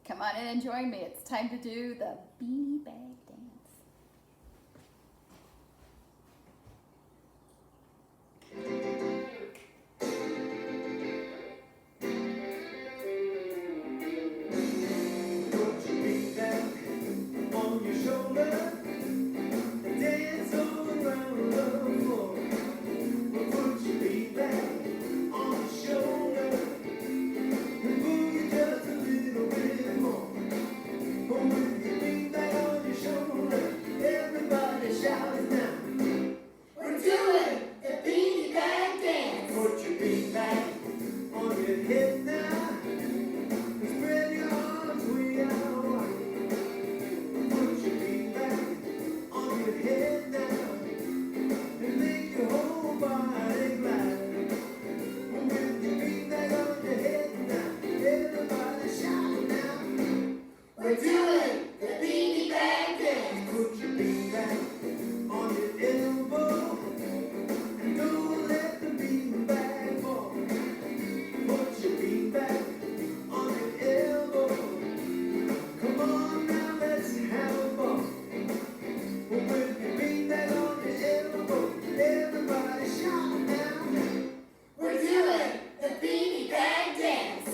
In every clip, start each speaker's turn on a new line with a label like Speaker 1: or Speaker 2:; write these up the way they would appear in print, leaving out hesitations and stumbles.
Speaker 1: Come on in and join me. It's time to do the Beanie Bag Dance.
Speaker 2: We're doing the Beanie Bag Dance. Put your beanie bag on your elbow and don't let the beanie bag fall. Put your beanie bag on your elbow. Come on now, let's have a ball. With your beanie bag on your elbow, everybody shout now. We're doing the Beanie Bag Dance.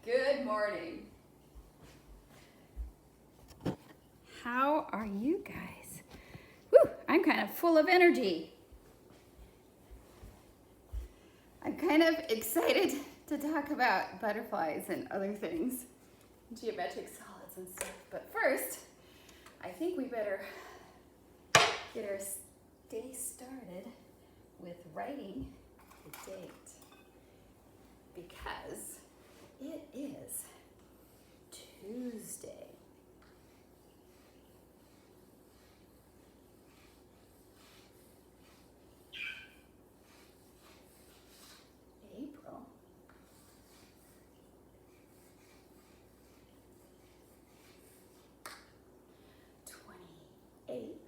Speaker 1: Good morning. How are you guys? Whew, I'm kind of full of energy. I'm kind of excited to talk about butterflies and other things, geometric solids and stuff. But first, I think we better get our day started with writing the date, because it is Tuesday. April 28th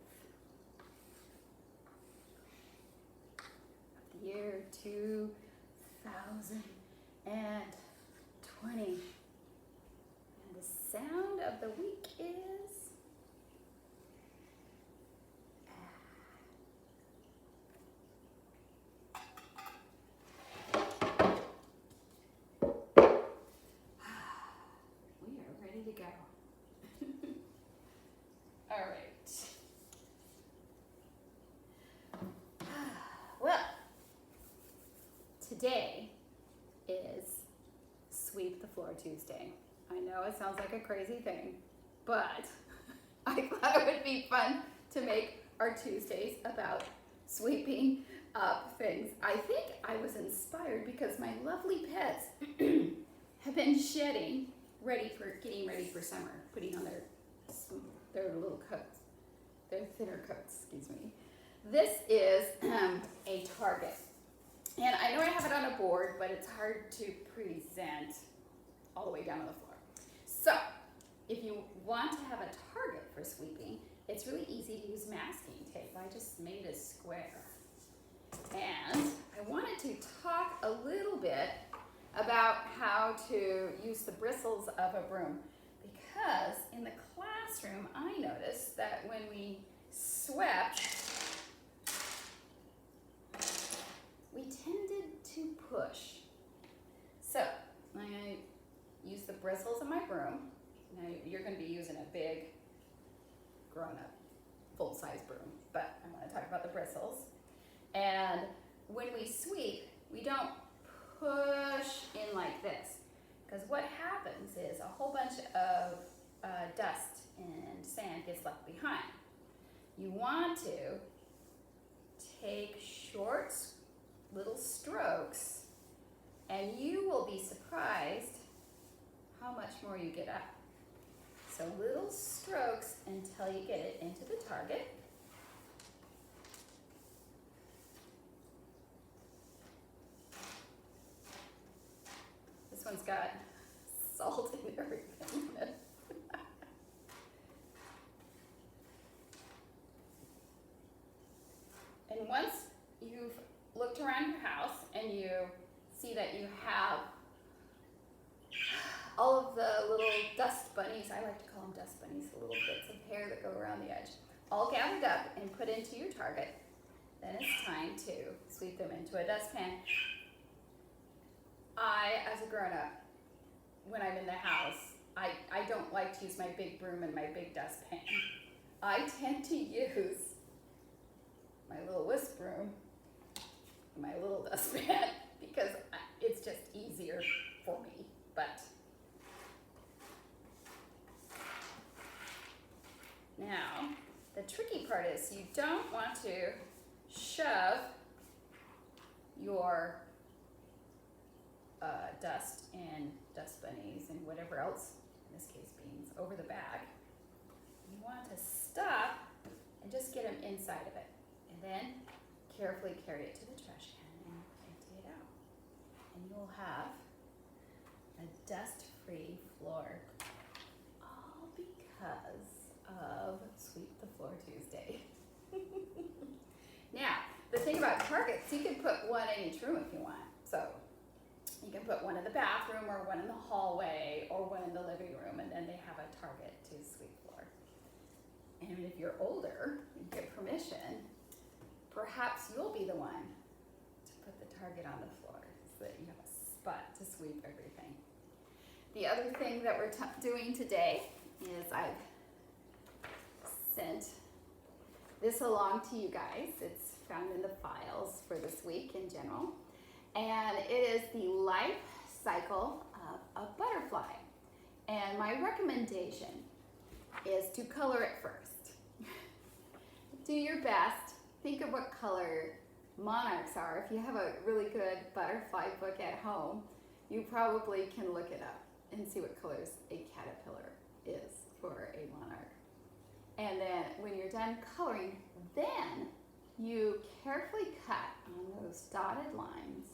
Speaker 1: of the year 2020. And the sound of today is Sweep the Floor Tuesday. I know it sounds like a crazy thing, but I thought it would be fun to make our Tuesdays about sweeping up things. I think I was inspired because my lovely pets have been shedding, getting ready for summer, putting on their little coats, their thinner coats, excuse me. This is a target. And I know I have it on a board, but it's hard to present all the way down on the floor. So, if you want to have a target for sweeping, it's really easy to use masking tape. I just made a square. And I wanted to talk a little bit about how to use the bristles of a broom, because in the classroom I noticed that when we swept, we tended to push. So I'm going to use the bristles of my broom. Now you're going to be using a big grown-up full-size broom, but I want to talk about the bristles. And when we sweep, we don't push in like this, because what happens is a whole bunch of dust and sand gets left behind. You want to take short little strokes, and you will be surprised how much more you get up. So little strokes until you get it into the target. This one's got salt and everything in it. And once you've looked around your house and you see that you have all of the little dust bunnies, I like to call them dust bunnies, the little bits of hair that go around the edge, all gathered up and put into your target, then it's time to sweep them into a dustpan. As a grown-up, when I'm in the house, I don't like to use my big broom and my big dustpan. I tend to use my little whisk broom, my little dustpan, because it's just easier for me. But now, the tricky part is you don't want to shove your dust and dust bunnies and whatever else, in this case beans, over the bag. You want to stop and just get them inside of it, and then carefully carry it to the trash can and empty it out. And you'll have a dust-free floor, all because of Sweep the Floor Tuesday. Now, the thing about targets, you can put one in each room if you want. So you can put one in the bathroom or one in the hallway or one in the living room, and then they have a target to sweep floor. And if you're older, you get permission, perhaps you'll be the one to put the target on the floor so that you have a spot to sweep everything. The other thing that we're doing today is I've sent this along to you guys. It's found in the files for this week in general. And it is the life cycle of a butterfly. And my recommendation is to color it first. Do your best. Think of what color monarchs are. If you have a really good butterfly book at home, you probably can look it up and see what colors a caterpillar is for a monarch. And then when you're done coloring, then you carefully cut on those dotted lines.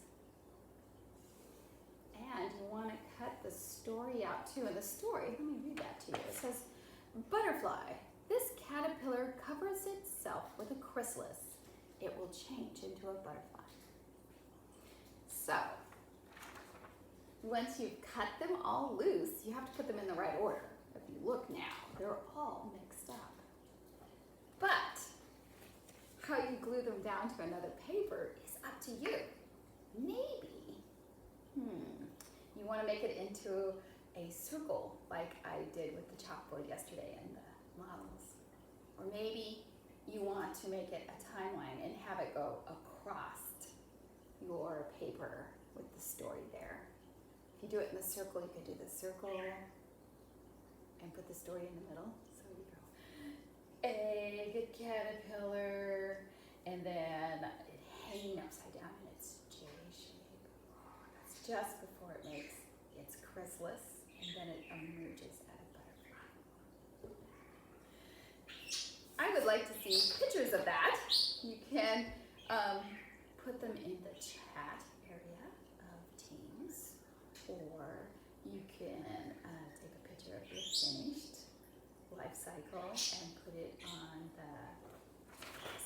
Speaker 1: And you want to cut the story out too. And the story, let me read that to you. It says, butterfly, this caterpillar covers itself with a chrysalis. It will change into a butterfly. So, once you've cut them all loose, you have to put them in the right order. If you look now, they're all mixed up. But how you glue them down to another paper is up to you. Maybe, you want to make it into a circle like I did with the chalkboard yesterday and the models. Or maybe you want to make it a timeline and have it go across your paper story there. If you do it in the circle, you could do the circle and put the story in the middle. So you go egg, caterpillar, and then it hanging upside down in its J shape. Oh, that's just before it makes its chrysalis, and then it emerges as a butterfly. I would like to see pictures of that. You can put them in the chat area of Teams, or you can take a picture of your finished life cycle and put it on the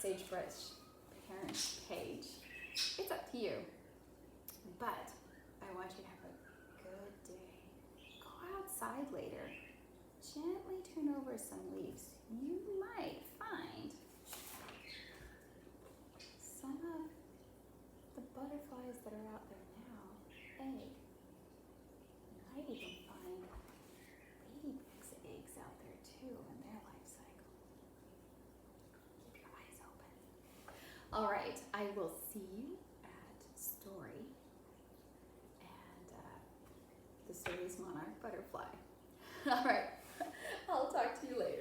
Speaker 1: Sagebrush parent page. It's up to you, but I want you to have a good day. Go outside later, gently turn over some leaves. You might find some of the butterflies that are out there now, egg. You might even find ladybug's eggs out there too in their life cycle. Keep your eyes open. All right, I will see you at Story and the Story's monarch butterfly. All right, I'll talk to you later.